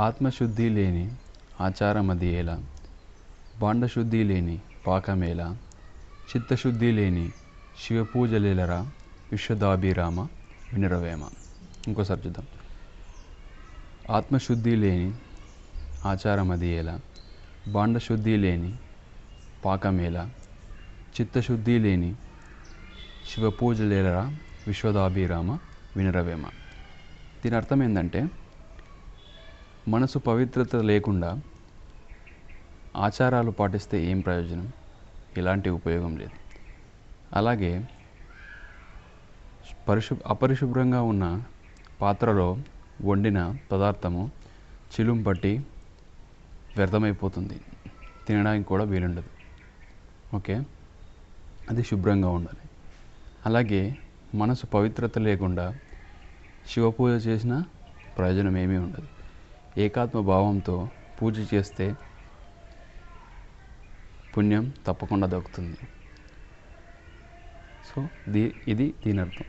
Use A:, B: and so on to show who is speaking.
A: ఆత్మశుద్ధి లేని ఆచారమది ఎలా, భాండశుద్ధి లేని పాకమేలా, చిత్తశుద్ధి లేని శివపూజలేలరా విశ్వదాభిరామ వినురవేమ. ఇంకోసారి చూద్దాం. ఆత్మశుద్ధి లేని ఆచారమది ఎలా, భాండశుద్ధి లేని పాకమేలా, చిత్తశుద్ధి లేని శివపూజలేలరా విశ్వదాభిరామ వినురవేమ. దీని అర్థం ఏంటంటే, మనసు పవిత్రత లేకుండా ఆచారాలు పాటిస్తే ఏం ప్రయోజనం, ఎలాంటి ఉపయోగం లేదు. అలాగే అపరిశుభ్రంగా ఉన్న పాత్రలో వండిన పదార్థము చిలుం పట్టి వ్యర్థమైపోతుంది, తినడానికి కూడా వీలుండదు. ఓకే, అది శుభ్రంగా ఉండాలి. అలాగే మనసు పవిత్రత లేకుండా శివపూజ చేసిన ప్రయోజనం ఏమీ ఉండదు. ఏకాత్మ భావంతో పూజ చేస్తే పుణ్యం తప్పకుండా దక్కుతుంది. సో ఇది దీని అర్థం.